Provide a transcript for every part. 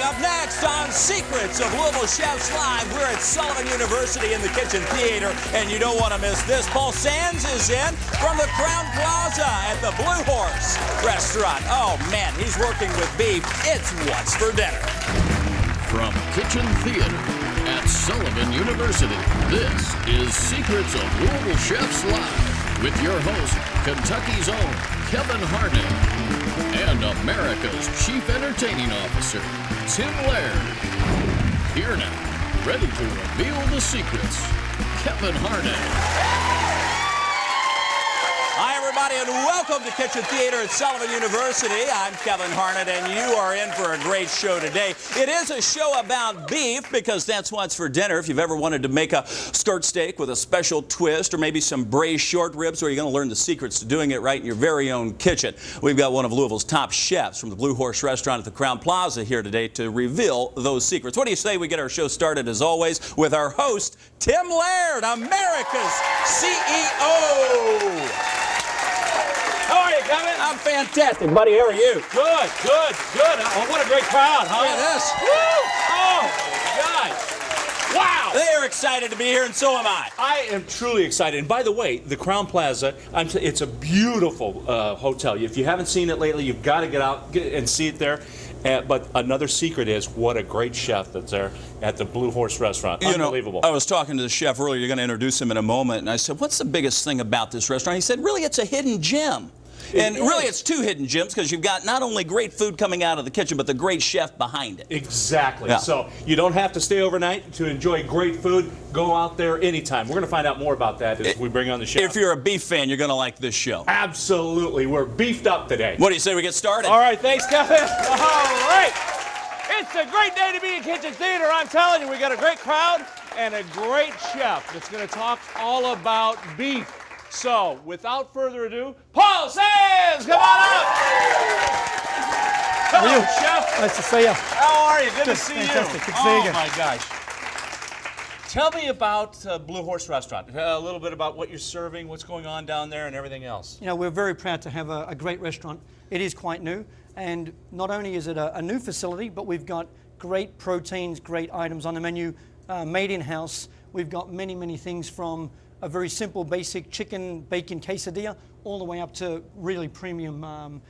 up next on Secrets of Louisville Chefs Live. We're at Sullivan University in the Kitchen Theater, and you don't want to miss this. Paul Sant is in from the Crowne Plaza at the Blue Horse restaurant. Oh, man, he's working with beef. It's what's for dinner. From Kitchen Theater at Sullivan University, this is Secrets of Louisville Chefs Live with your host, Kentucky's own Kevin Harned, and America's Chief Entertaining Officer, Tim Laird. Here now, ready to reveal the secrets, Kevin Harned. Hi, everybody, and welcome to Kitchen Theater at Sullivan University. I'm Kevin Harned, and you are in for a great show today. It is a show about beef because that's what's for dinner. If you've ever wanted to make a skirt steak with a special twist or maybe some braised short ribs, or you're going to learn the secrets to doing it right in your very own kitchen, we've got one of Louisville's top chefs from the Blue Horse restaurant at the Crowne Plaza here today to reveal those secrets. What do you say we get our show started, as always, with our host, Tim Laird, America's CEO. How are you, Kevin? I'm fantastic, buddy. How are you? Good. Oh, what a great crowd, huh? Yeah, it is. Woo! Oh, my gosh. Wow. They are excited to be here, and so am I. I am truly excited. And by the way, the Crowne Plaza, it's a beautiful hotel. If you haven't seen it lately, you've got to get out and see it there. But another secret is what a great chef that's there at the Blue Horse restaurant. Unbelievable. I was talking to the chef earlier. You're going to introduce him in a moment. And I said, what's the biggest thing about this restaurant? He said, really, it's a hidden gem. And really, it's two hidden gems because you've got not only great food coming out of the kitchen, but the great chef behind it. Exactly. Yeah. So you don't have to stay overnight to enjoy great food. Go out there anytime. We're going to find out more about that as we bring on the chef. If you're a beef fan, you're going to like this show. Absolutely. We're beefed up today. What do you say we get started? All right. Thanks, Kevin. All right. It's a great day to be in Kitchen Theater. I'm telling you, we got a great crowd and a great chef that's going to talk all about beef. So, without further ado, Paul Sant, come on up! Hello, Chef. Nice to see you. How are you? Good to see fantastic. you. Good to see you again. Oh, my gosh. Tell me about Blue Horse Restaurant. A little bit about what you're serving, what's going on down there, and everything else. You know, we're very proud to have a great restaurant. It is quite new, and not only is it a new facility, but we've got great proteins, great items on the menu, made in-house. We've got many, many things from a very simple, basic chicken bacon quesadilla, all the way up to really premium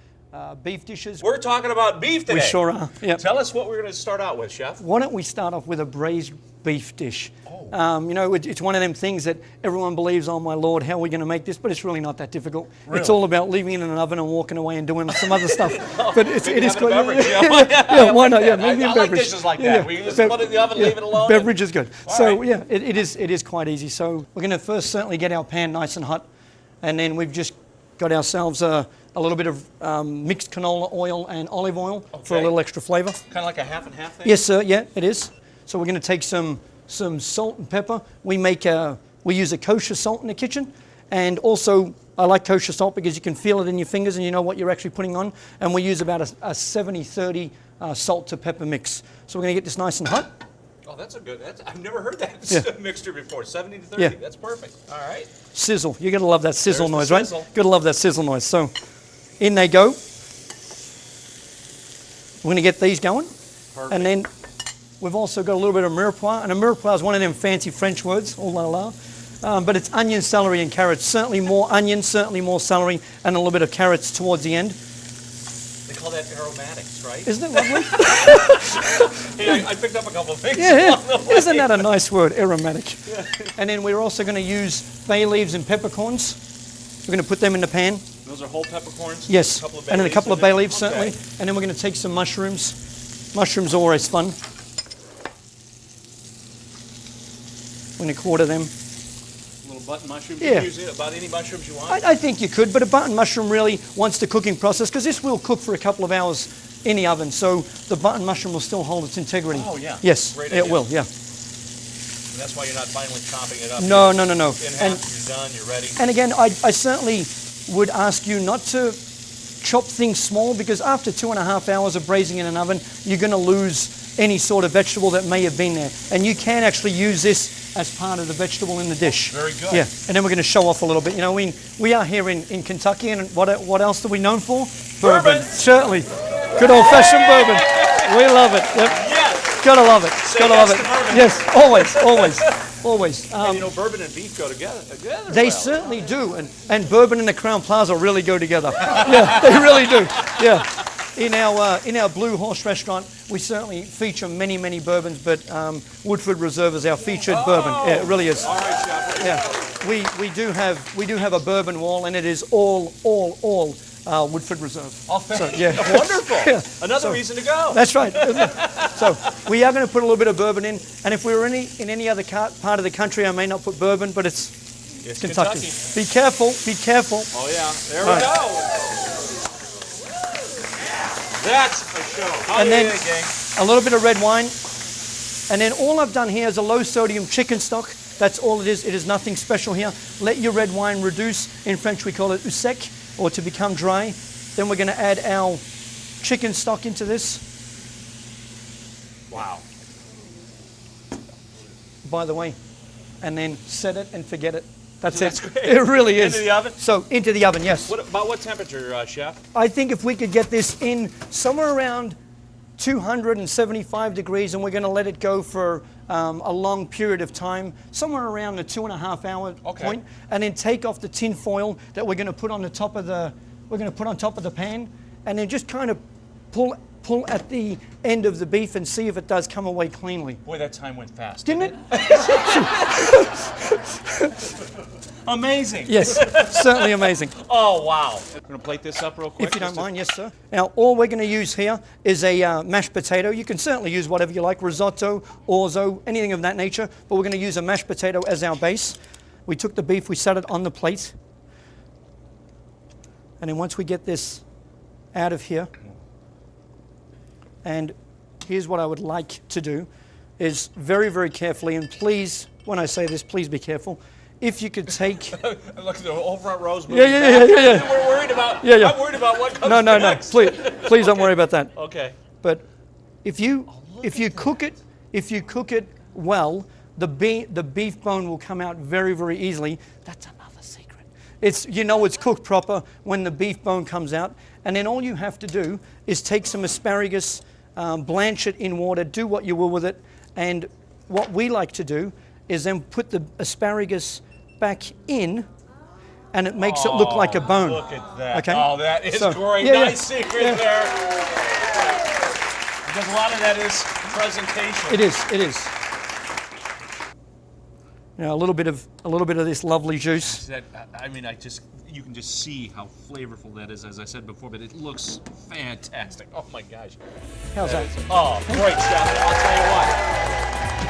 beef dishes. We're talking about beef today. We sure are. Yep. Tell us what we're going to start out with, Chef. Why don't we start off with a braised beef dish? You know, it's one of them things that everyone believes, oh my Lord, how are we going to make this? But it's really not that difficult. Really? It's all about leaving it in an oven and walking away and doing some other stuff. But it is quite. Yeah, why not? Yeah, maybe I a beverage. like dishes like that. We just put it in the oven, leave it alone. Beverage is good. So right. yeah, it is quite easy. So we're going to first certainly get our pan nice and hot, and then we've just got ourselves a little bit of mixed canola oil and olive oil for a little extra flavor. Kind of like a half and half thing? Yes, sir. Yeah, it is. So we're going to take some salt and pepper. We use a kosher salt in the kitchen, and also I like kosher salt because you can feel it in your fingers and you know what you're actually putting on. And we use about a 70-30 salt to pepper mix. So we're going to get this nice and hot. Oh, that's a good. I've never heard that mixture before. 70 to 30. Yeah. That's perfect. All right. Sizzle. You're going to love that sizzle There's noise, sizzle. right? Got to love that sizzle noise. So in they go. We're going to get these going. Perfect. And then we've also got a little bit of mirepoix. And a mirepoix is one of them fancy French words, oh la la. But it's onion, celery, and carrots. Certainly more onion, certainly more celery, and a little bit of carrots towards the end. They call that aromatics, right? Isn't it lovely? Hey, I picked up a couple of things. Yeah. along the way. Isn't that a nice word, aromatic? Yeah. And then we're also going to use bay leaves and peppercorns. We're going to put them in the pan. Those are whole peppercorns? Yes, and then a couple of bay leaves, Okay. certainly. And then we're going to take some mushrooms. Mushrooms are always fun. We're going to quarter them. Little button mushrooms? Yeah. You can use about any mushrooms you want? I think you could, but a button mushroom really wants the cooking process because this will cook for a couple of hours in the oven, so the button mushroom will still hold its integrity. Oh, yeah. Yes, Great it idea. will, yeah. And that's why you're not finally chopping it up. No. In half, you're done, you're ready. And again, I certainly would ask you not to chop things small because after 2.5 hours of braising in an oven, you're going to lose any sort of vegetable that may have been there. And you can actually use this as part of the vegetable in the dish. Very good. Yeah, and then we're going to show off a little bit. You know, we are here in Kentucky, and what else are we known for? Bourbon. Certainly. Good old-fashioned bourbon. We love it. Yep. Gotta love it. Say Gotta yes love it. to bourbon. Yes, always, always, always. And you know, bourbon and beef go together. They well. certainly do, and bourbon and the Crowne Plaza really go together. Yeah, they really do. Yeah. In our Blue Horse restaurant, we certainly feature many bourbons, but Woodford Reserve is our featured bourbon. Yeah, it really is. All right, Chef. Yeah, we do have a bourbon wall, and it is all Woodford Reserve. Oh, so, yeah. Wonderful. Yeah. Another reason to go. That's right. So we are going to put a little bit of bourbon in, and if we were in any other part of the country, I may not put bourbon, but it's Kentucky. Be careful. Be careful. Oh yeah, there we go. That's a show. And then a little bit of red wine. And then all I've done here is a low sodium chicken stock. That's all it is. It is nothing special here. Let your red wine reduce. In French we call it sec, or to become dry. Then we're going to add our chicken stock into this. Wow. By the way. And then set it and forget it. That's That's it. great. It really is. Into the oven? So into the oven, yes. About what temperature, Chef? I think if we could get this in somewhere around 275 degrees, and we're going to let it go for a long period of time, somewhere around the 2.5 hour point, and then take off the tin foil that we're going to put on the top of the pan, and then just kind of pull at the end of the beef and see if it does come away cleanly. Boy, that time went fast. Didn't it? Amazing. Yes, certainly amazing. Oh, wow. I'm going to plate this up real quick. If you don't mind, yes, sir. Now, all we're going to use here is a mashed potato. You can certainly use whatever you like, risotto, orzo, anything of that nature, but we're going to use a mashed potato as our base. We took the beef, we set it on the plate, and then once we get this out of here, and here's what I would like to do, is very carefully, and please, when I say this, please be careful. If you could take... Look at the whole front rows moving Yeah. We're worried about... Yeah. I'm worried about what comes No. next. Please don't worry about that. Okay. But if you cook it well, the beef bone will come out very easily. That's another secret. It's cooked proper when the beef bone comes out, and then all you have to do is take some asparagus, blanch it in water, do what you will with it, and what we like to do is then put the asparagus back in, and it makes it look like a bone. Look at that. Okay? Oh, that is great. Nice secret there. Because a lot of that is presentation. It is. Now a little bit of this lovely juice. That, you can just see how flavorful that is, as I said before, but it looks fantastic. Oh my gosh. How's that? Oh, great, Chef. I'll tell you what.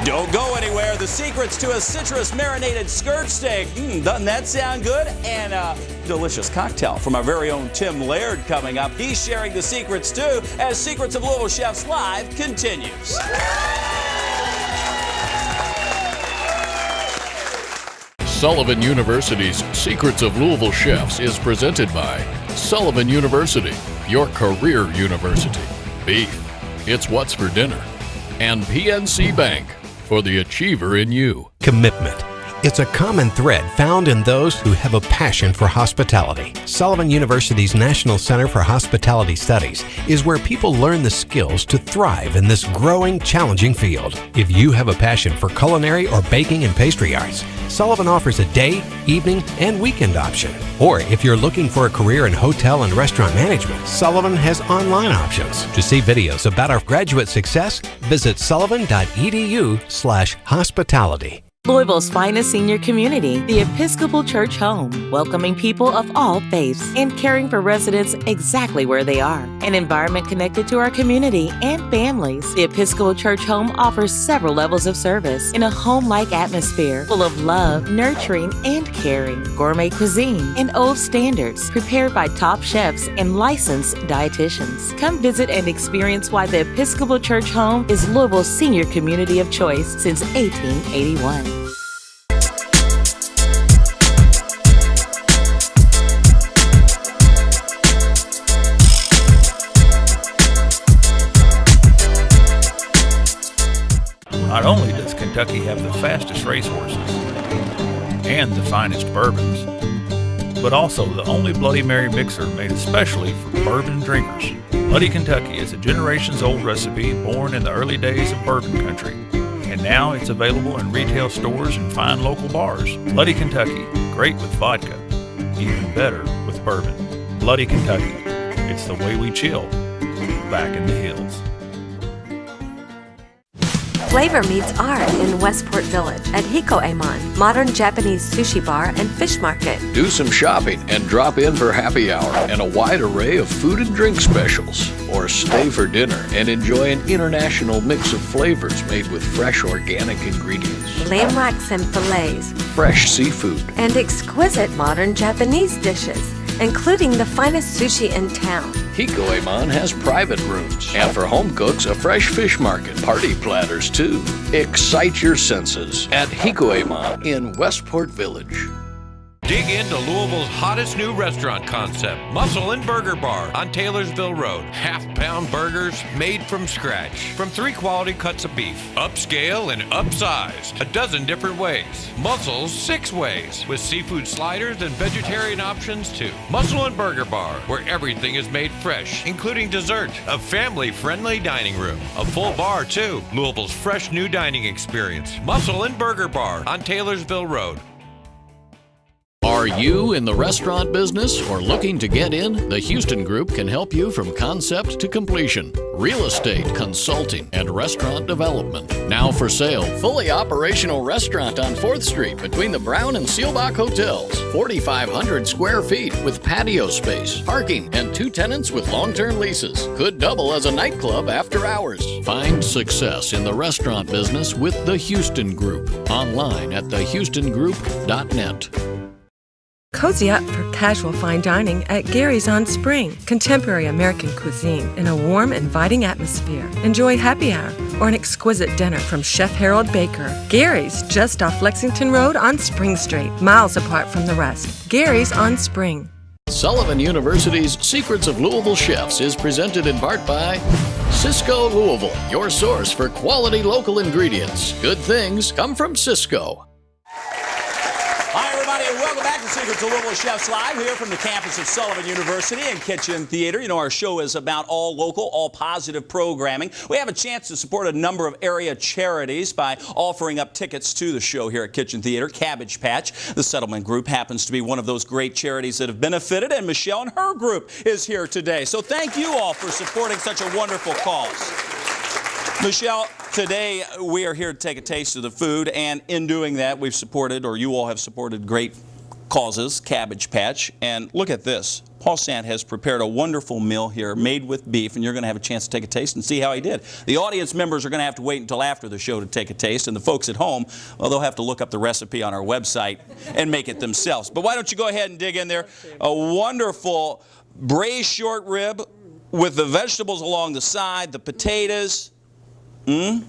Don't go anywhere. The secrets to a citrus marinated skirt steak. Doesn't that sound good? And a delicious cocktail from our very own Tim Laird coming up. He's sharing the secrets too as Secrets of Louisville Chefs Live continues. Sullivan University's Secrets of Louisville Chefs is presented by Sullivan University, your career university. Beef, it's what's for dinner. And PNC Bank, for the achiever in you. Commitment. It's a common thread found in those who have a passion for hospitality. Sullivan University's National Center for Hospitality Studies is where people learn the skills to thrive in this growing, challenging field. If you have a passion for culinary or baking and pastry arts, Sullivan offers a day, evening, and weekend option. Or if you're looking for a career in hotel and restaurant management, Sullivan has online options. To see videos about our graduate success, visit sullivan.edu/hospitality. Louisville's finest senior community, the Episcopal Church Home, welcoming people of all faiths and caring for residents exactly where they are. An environment connected to our community and families. The Episcopal Church Home offers several levels of service in a home-like atmosphere full of love, nurturing, and caring. Gourmet cuisine and old standards, prepared by top chefs and licensed dietitians. Come visit and experience why the Episcopal Church Home is Louisville's senior community of choice since 1881. Not only does Kentucky have the fastest racehorses and the finest bourbons, but also the only Bloody Mary mixer made especially for bourbon drinkers. Bloody Kentucky is a generations-old recipe born in the early days of bourbon country, and now it's available in retail stores and fine local bars. Bloody Kentucky, great with vodka, even better with bourbon. Bloody Kentucky, it's the way we chill back in the hills. Flavor meets art in Westport Village at Hiko Emon, modern Japanese sushi bar and fish market. Do some shopping and drop in for happy hour and a wide array of food and drink specials. Or stay for dinner and enjoy an international mix of flavors made with fresh organic ingredients. Lamb racks and fillets. Fresh seafood. And exquisite modern Japanese dishes, including the finest sushi in town. Hiko Emon has private rooms. And for home cooks, a fresh fish market. Party platters, too. Excite your senses at Hiko Emon in Westport Village. Dig into Louisville's hottest new restaurant concept, Muscle and Burger Bar on Taylorsville Road. Half-pound burgers made from scratch, from 3 quality cuts of beef, upscale and upsized, a dozen different ways. Muscle's 6 ways, with seafood sliders and vegetarian options too. Muscle and Burger Bar, where everything is made fresh, including dessert, a family-friendly dining room, a full bar too. Louisville's fresh new dining experience, Muscle and Burger Bar on Taylorsville Road. Are you in the restaurant business or looking to get in? The Houston Group can help you from concept to completion. Real estate, consulting, and restaurant development. Now for sale, fully operational restaurant on 4th Street between the Brown and Seelbach Hotels. 4,500 square feet with patio space, parking, and 2 tenants with long-term leases. Could double as a nightclub after hours. Find success in the restaurant business with the Houston Group. Online at thehoustongroup.net. Cozy up for casual fine dining at Gary's on Spring. Contemporary American cuisine in a warm, inviting atmosphere. Enjoy happy hour or an exquisite dinner from Chef Harold Baker. Gary's, just off Lexington Road on Spring Street, miles apart from the rest. Gary's on Spring. Sullivan University's Secrets of Louisville Chefs is presented in part by Cisco Louisville, your source for quality local ingredients. Good things come from Cisco. Hi, everybody, and welcome back to Secrets of Louisville Chefs Live here from the campus of Sullivan University and Kitchen Theater. You know, our show is about all local, all positive programming. We have a chance to support a number of area charities by offering up tickets to the show here at Kitchen Theater. Cabbage Patch, the Settlement Group, happens to be one of those great charities that have benefited, and Michelle and her group is here today. So thank you all for supporting such a wonderful cause. Michelle, today we are here to take a taste of the food, and in doing that, we've supported, or you all have supported, great causes, Cabbage Patch. And look at this. Paul Sant has prepared a wonderful meal here made with beef, and you're going to have a chance to take a taste and see how he did. The audience members are going to have to wait until after the show to take a taste, and the folks at home, well, they'll have to look up the recipe on our website and make it themselves. But why don't you go ahead and dig in there. A wonderful braised short rib with the vegetables along the side, the potatoes. It's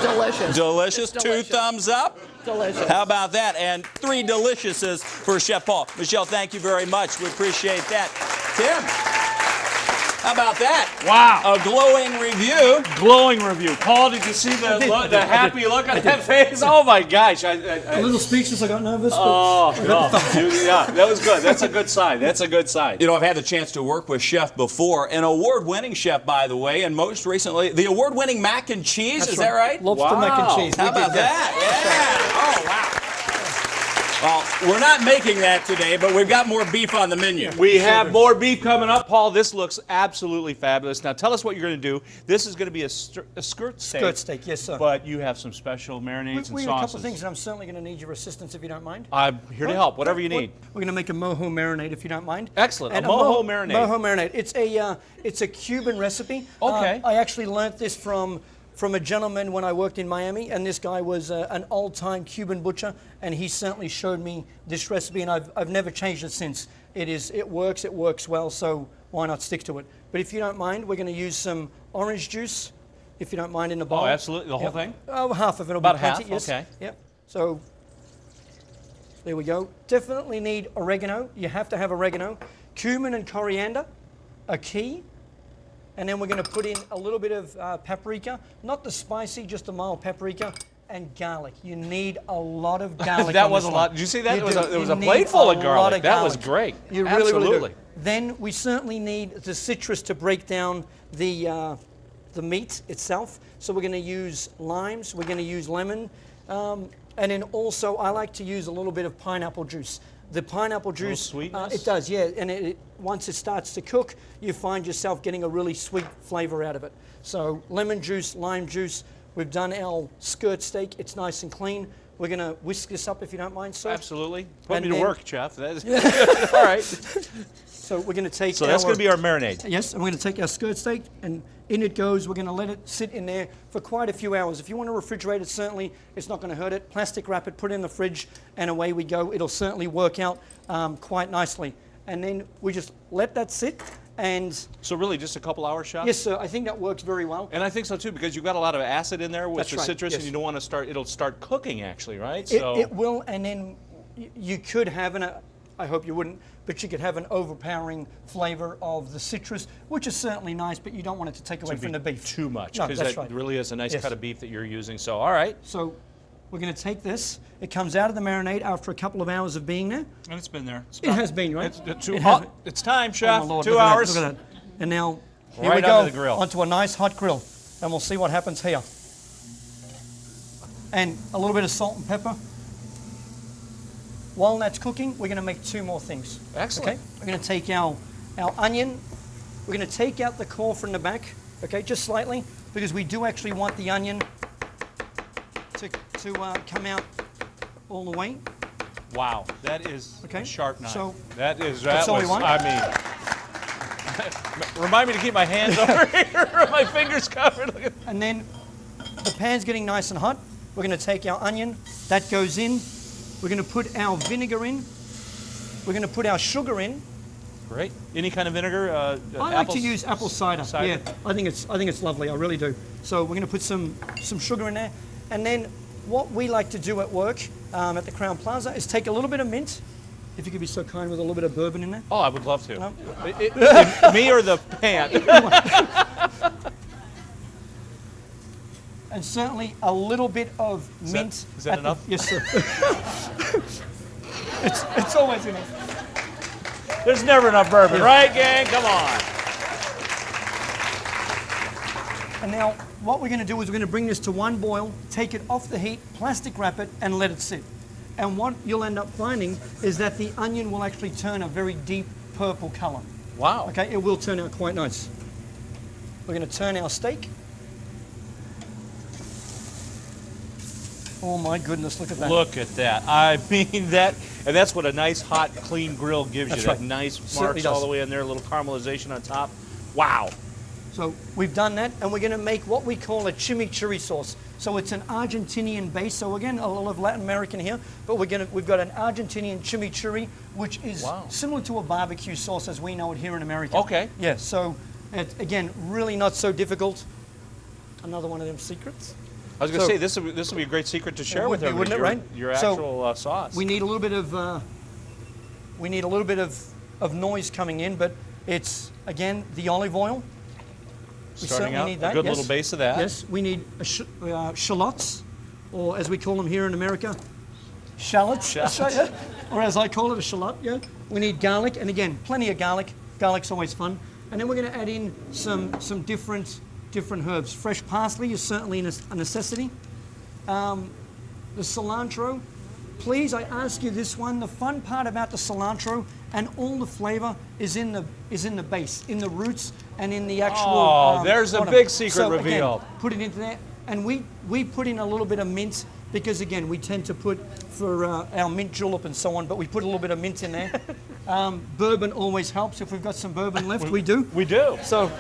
delicious. Delicious. It's 2 thumbs up. Delicious. How about that? And 3 deliciouses for Chef Paul. Michelle, thank you very much. We appreciate that. Tim, how about that? Wow. A glowing review. Glowing review. Paul, did you see the happy look on that face? Oh, my gosh. A little speechless, I got nervous. Oh, no. Yeah, that was good. That's a good sign. That's a good sign. You know, I've had the chance to work with Chef before, an award-winning chef, by the way, and most recently, the award-winning mac and cheese. Is that right? Lobster mac and cheese. How about that? Yeah. Oh, wow. Well, we're not making that today, but we've got more beef on the menu. We have more beef coming up. Paul, this looks absolutely fabulous. Now, tell us what you're going to do. This is going to be a skirt steak. Skirt steak, yes, sir. But you have some special marinades and we sauces. have a couple of things, and I'm certainly going to need your assistance if you don't mind. I'm here to help, whatever you need. We're going to make a mojo marinade if you don't mind. Excellent, And a mojo marinade. Mojo marinade. It's a Cuban recipe. Okay. I actually learnt this from a gentleman when I worked in Miami, and this guy was an old-time Cuban butcher, and he certainly showed me this recipe, and I've never changed it since. It works well, so why not stick to it? But if you don't mind, we're going to use some orange juice, if you don't mind, in the bowl. Oh, absolutely, the whole thing? Oh, half of it will About be plenty, half? yes. Okay. Yep. So there we go. Definitely need oregano. You have to have oregano. Cumin and coriander are key. And then we're going to put in a little bit of paprika, not the spicy, just the mild paprika. and garlic. You need a lot of garlic. That on was this a one. lot. Did you see that? You It was do. a You need plate full of a garlic. lot of That was garlic. great. You really, really Absolutely. do. Then we certainly need the citrus to break down the meat itself. So we're going to use limes. We're going to use lemon. And then also I like to use a little bit of pineapple juice. The pineapple juice, sweetness? it does, yeah. And once it starts to cook, you find yourself getting a really sweet flavor out of it. So lemon juice, lime juice. We've done our skirt steak. It's nice and clean. We're going to whisk this up if you don't mind, sir. Absolutely. Put And me to then- work, Chef. That is all right. So we're going to take So that's our- going to be our marinade. Yes, and we're going to take our skirt steak, and in it goes. We're going to let it sit in there for quite a few hours. If you want to refrigerate it, certainly it's not going to hurt it. Plastic wrap it, put it in the fridge, and away we go. It'll certainly work out quite nicely. And then we just let that sit, and So really just a couple hours, Chef? yes, sir, I think that works very well. And I think so too, because you've got a lot of acid in there with That's the right, citrus, yes. and you don't want to start. It'll start cooking, actually, right? It will, and then you could have I hope you wouldn't, but you could have an overpowering flavor of the citrus, which is certainly nice, but you don't want it to take away from the beef. too much, No, because that's that right. really is a nice Yes. cut of beef that you're using. So, all right. So we're going to take this. It comes out of the marinade after a couple of hours of being there. And it's been there. It has been, right? It's too It hot. has- It's time, Oh, Chef. my Lord, 2 look at that, hours. Look at that. And now, here Right we go, onto the grill. onto a nice hot grill. And we'll see what happens here. And a little bit of salt and pepper. While that's cooking, we're going to make two more things. Excellent. Okay? We're going to take our onion. We're going to take out the core from the back, okay, just slightly, because we do actually want the onion to come out all the way. Wow, that is Okay, a sharp knife. so that that's all we was, want? I mean, remind me to keep my hands over here, my fingers covered. Look at And then the pan's getting nice and hot. We're going to take our onion. That goes in. We're going to put our vinegar in. We're going to put our sugar in. Great. Any kind of vinegar? I like to use apple cider. Cider? Yeah, I think it's lovely. I really do. So we're going to put some sugar in there, and then what we like to do at work at the Crowne Plaza is take a little bit of mint. If you could be so kind with a little bit of bourbon in there. Oh, I would love to. No? Me or the pan? And certainly a little bit of mint. is that at the- enough? Yes, sir. it's always enough. There's never enough bourbon, right, gang? Come on. And now what we're going to do is we're going to bring this to one boil, take it off the heat, plastic wrap it, and let it sit. And what you'll end up finding is that the onion will actually turn a very deep purple color. Wow. Okay, it will turn out quite nice. We're going to turn our steak. Oh my goodness, look at that. Look at that. I mean that, and that's what a nice, hot, clean grill gives That's you. That right. nice Certainly marks all does. the way in there, a little caramelization on top. Wow. So we've done that, and we're going to make what we call a chimichurri sauce. So it's an Argentinian base. So again, a lot of Latin American here, but we've got an Argentinian chimichurri, which is similar to a barbecue sauce as we know it here in America. Okay. Yeah. So again, really not so difficult. Another one of them secrets. I was going to So- say this would be a great secret to share It with would be, everybody. wouldn't it, right? Your So, actual sauce. We need a little bit of noise coming in, but it's again the olive oil. We Starting certainly out, need that. a good yes. little base of that. Yes, we need shallots, or as we call them here in America, shallots. That's right, yeah. Or as I call it, a shallot. Yeah. We need garlic, and again, plenty of garlic. Garlic's always fun. And then we're going to add in some different herbs. Fresh parsley is certainly a necessity. The cilantro. Please, I ask you this one. The fun part about the cilantro and all the flavor is in the base, in the roots, and in the actual. Oh, there's a bottom. big secret So, reveal. Again, put it into there, and we put in a little bit of mint because again we tend to put for our mint julep and so on, but we put a little bit of mint in there. Bourbon always helps. If we've got some bourbon left, we do. We do. So,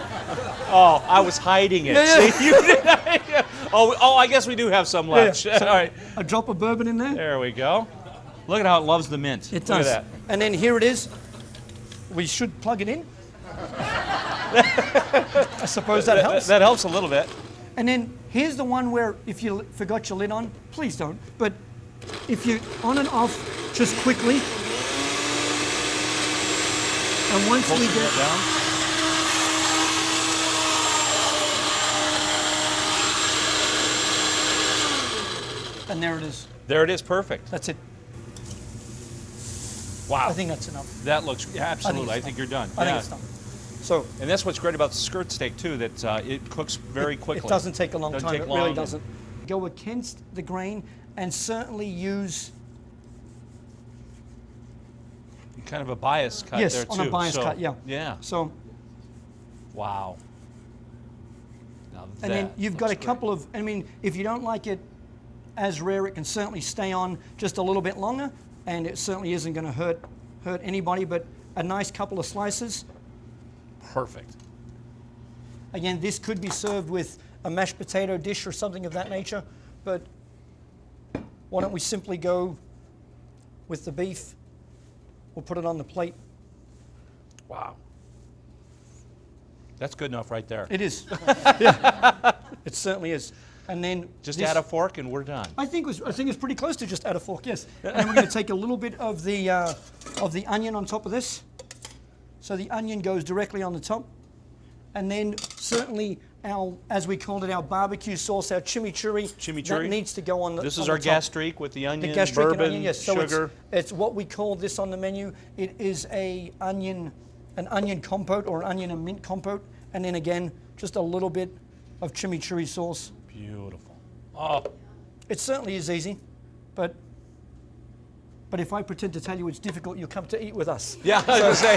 Oh, I was hiding it. Yeah. See, you did. Oh, I guess we do have some left. yeah. So All right. a drop of bourbon in there. There we go. Look at how it loves the mint. It does. Look at that. And then here it is. We should plug it in. I suppose that helps. That helps a little bit. And then here's the one where if you forgot your lid on, please don't. But if you on and off just quickly. And once we get down. And there it is. There it is, perfect. That's it. Wow. I think that's enough. That looks, yeah, absolutely. I think you're done. I think it's done. So, and that's what's great about the skirt steak too, that it cooks very quickly. It doesn't take a long time. Take it long really doesn't. Go against the grain and certainly use. Kind of a bias cut yes, there too. on a bias cut, yeah. Yeah. So. Wow. Now and then you've got a couple of, I mean, if you don't like it as rare, it can certainly stay on just a little bit longer, and it certainly isn't going to hurt anybody, but a nice couple of slices. Perfect. Again, this could be served with a mashed potato dish or something of that nature, but why don't we simply go with the beef? We'll put it on the plate. Wow. That's good enough right there. It is. Yeah. It certainly is. And then just add a fork and we're done. I think it's pretty close to just add a fork. Yes. And then we're going to take a little bit of the onion on top of this. So the onion goes directly on the top, and then certainly our, as we called it, our barbecue sauce, our chimichurri. Chimichurri. That needs to go on the. This is our gastrique with the onion, gastrique bourbon, and onion, yes. So sugar. It's what we call this on the menu. It is an onion compote or an onion and mint compote, and then again just a little bit of chimichurri sauce. Beautiful. Oh. It certainly is easy, but if I pretend to tell you it's difficult, you'll come to eat with us. Yeah, I was going to say.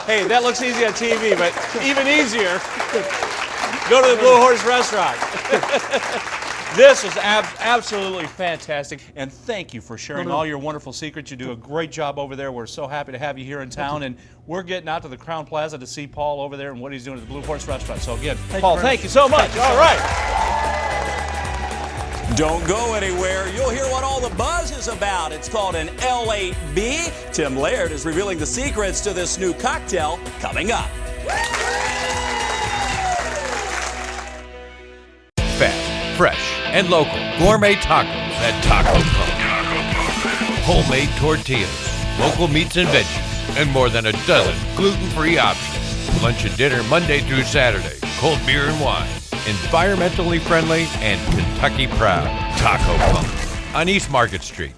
Hey, that looks easy on TV, but even easier, go to the Blue Horse Restaurant. This is absolutely fantastic, and thank you for sharing all your wonderful secrets. You do a great job over there. We're so happy to have you here in town, and we're getting out to the Crowne Plaza to see Paul over there and what he's doing at the Blue Horse Restaurant. So again, Paul, thank you so much. All right. Don't go anywhere. You'll hear what all the buzz is about. It's called an L8B. Tim Laird is revealing the secrets to this new cocktail coming up. Fast, fresh, and local gourmet tacos at Taco Punk. Homemade tortillas, local meats and veggies, and more than a dozen gluten-free options. Lunch and dinner Monday through Saturday. Cold beer and wine. Environmentally friendly and Kentucky proud. Taco Punk on East Market Street.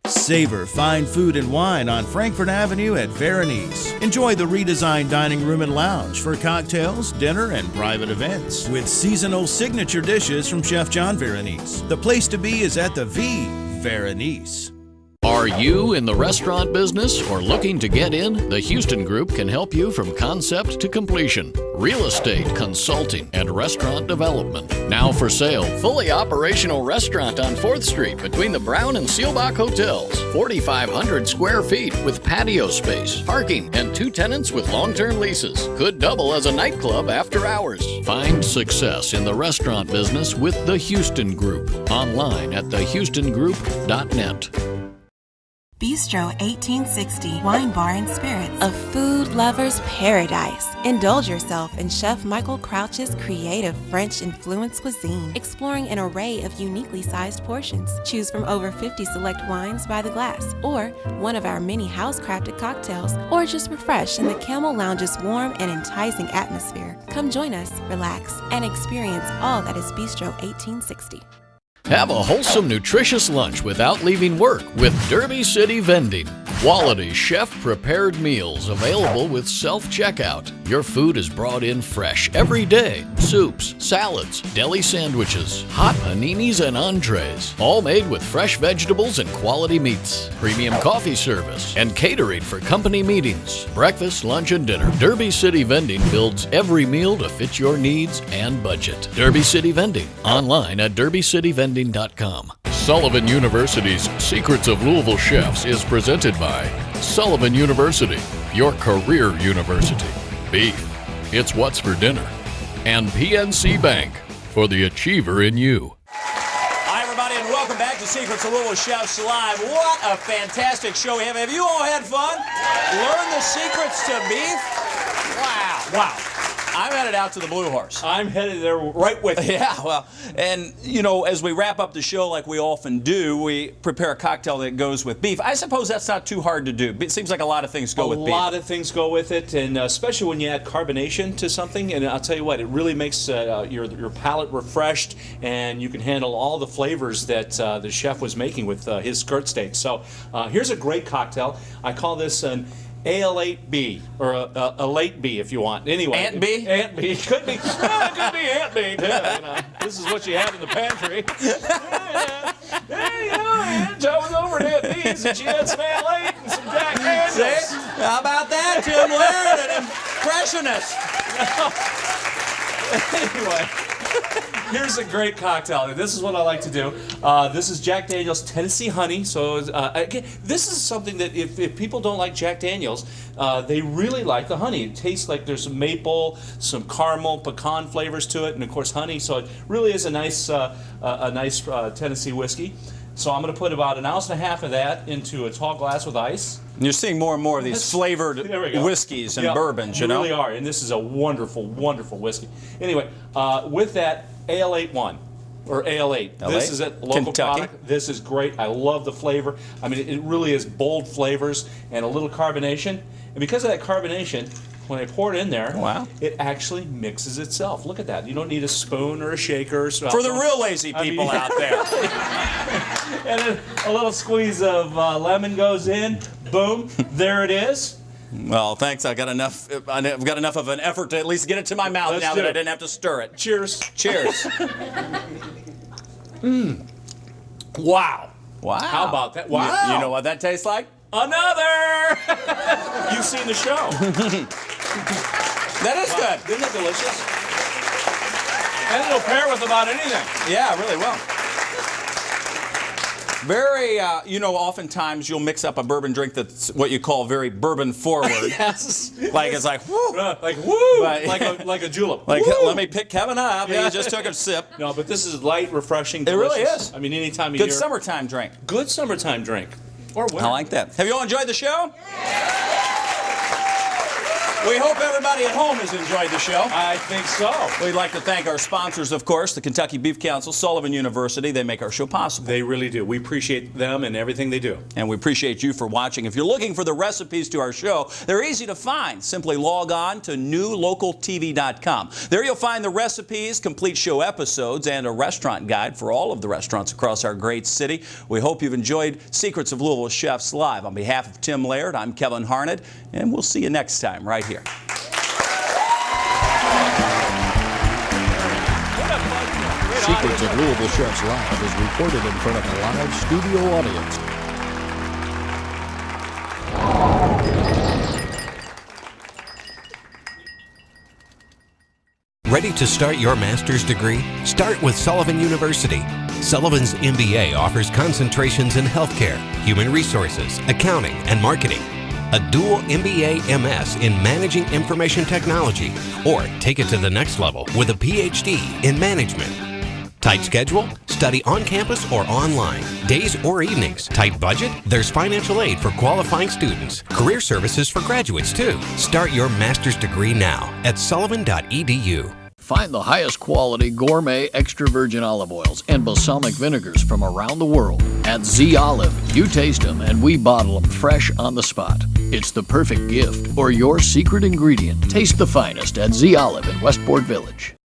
Savor fine food and wine on Frankfort Avenue at Berenice. Enjoy the redesigned dining room and lounge for cocktails, dinner, and private events with seasonal signature dishes from Chef John Berenice. The place to be is at the V Berenice. Are you in the restaurant business or looking to get in? The Houston Group can help you from concept to completion. Real estate, consulting, and restaurant development. Now for sale, fully operational restaurant on 4th Street between the Brown and Seelbach Hotels. 4,500 square feet with patio space, parking, and 2 tenants with long-term leases. Could double as a nightclub after hours. Find success in the restaurant business with the Houston Group. Online at thehoustongroup.net. Bistro 1860 Wine Bar and Spirits. A food lover's paradise. Indulge yourself in Chef Michael Crouch's creative French-influenced cuisine, exploring an array of uniquely sized portions. Choose from over 50 select wines by the glass, or one of our many house-crafted cocktails, or just refresh in the Camel Lounge's warm and enticing atmosphere. Come join us, relax, and experience all that is Bistro 1860. Have a wholesome, nutritious lunch without leaving work with Derby City Vending. Quality chef-prepared meals available with self-checkout. Your food is brought in fresh every day. Soups, salads, deli sandwiches, hot paninis and entrees. All made with fresh vegetables and quality meats. Premium coffee service and catering for company meetings. Breakfast, lunch, and dinner. Derby City Vending builds every meal to fit your needs and budget. Derby City Vending. Online at derbycityvending.com. Sullivan University's Secrets of Louisville Chefs is presented by Sullivan University, your career university. Beef, it's what's for dinner. And PNC Bank, for the achiever in you. Hi, everybody, and welcome back to Secrets of Louisville Chefs Live. What a fantastic show we have. Have you all had fun? Learn the secrets to beef? Wow. I'm headed out to the Blue Horse. I'm headed there right with you. Yeah, well, and as we wrap up the show like we often do, we prepare a cocktail that goes with beef. I suppose that's not too hard to do. It seems like a lot of things go with beef. A lot of things go with it, and especially when you add carbonation to something. And I'll tell you what, it really makes your palate refreshed, and you can handle all the flavors that the chef was making with his skirt steak. So here's a great cocktail. I call this an AL8B, or a late B if you want. Anyway, Aunt B? Aunt B. Could be. Well, it could be Aunt B, too. This is what you have in the pantry. Hey, Aunt, I was over at Aunt B's and she had some AL8 and some Jack Daniels. See? How about that, Tim Laird, an impressionist? Anyway, here's a great cocktail. This is what I like to do. This is Jack Daniel's Tennessee Honey. So again, this is something that if people don't like Jack Daniel's, they really like the honey. It tastes like there's some maple, some caramel, pecan flavors to it, and of course honey. So it really is a nice Tennessee whiskey. So I'm going to put about 1.5 ounces of that into a tall glass with ice. And you're seeing more and more of these flavored whiskeys and bourbons, you know? Really are, and this is a wonderful, wonderful whiskey. Anyway, with that, AL8-1, or AL8. This is a local Kentucky product. This is great. I love the flavor. I mean, it really is bold flavors and a little carbonation. And because of that carbonation, when I pour it in there, it actually mixes itself. Look at that. You don't need a spoon or a shaker. For the real lazy people out there. And then a little squeeze of lemon goes in. Boom. There it is. Well, thanks. I've got enough of an effort to at least get it to my mouth now that I didn't have to stir it. Cheers. Cheers. Wow. Wow. How about that? Wow. You know what that tastes like? Another! You've seen the show. That is good. Isn't it delicious? And it'll pair with about anything. Yeah, really well. Very, oftentimes you'll mix up a bourbon drink that's what you call very bourbon forward. Yes. Like it's like, whoo. Like, woo. Like a julep. Like, woo. let me pick Kevin up. Yeah. He just took a sip. No, but this is light, refreshing, delicious. It really is. I mean, any time of year. Good summertime drink. Good summertime drink. Or winter. I like that. Have you all enjoyed the show? We hope everybody at home has enjoyed the show. I think so. We'd like to thank our sponsors, of course, the Kentucky Beef Council, Sullivan University. They make our show possible. They really do. We appreciate them and everything they do. And we appreciate you for watching. If you're looking for the recipes to our show, they're easy to find. Simply log on to newlocaltv.com. There you'll find the recipes, complete show episodes, and a restaurant guide for all of the restaurants across our great city. We hope you've enjoyed Secrets of Louisville Chefs Live. On behalf of Tim Laird, I'm Kevin Harned, and we'll see you next time right here. Secrets of Louisville Chefs Live is recorded in front of a live studio audience. Ready to start your master's degree? Start with Sullivan University. Sullivan's MBA offers concentrations in healthcare, human resources, accounting, and marketing. A dual MBA MS in Managing Information Technology, or take it to the next level with a PhD in Management. Tight schedule? Study on campus or online. Days or evenings. Tight budget? There's financial aid for qualifying students. Career services for graduates, too. Start your master's degree now at sullivan.edu. Find the highest quality gourmet extra virgin olive oils and balsamic vinegars from around the world at Z Olive. You taste them and we bottle them fresh on the spot. It's the perfect gift or your secret ingredient. Taste the finest at Z Olive in Westport Village.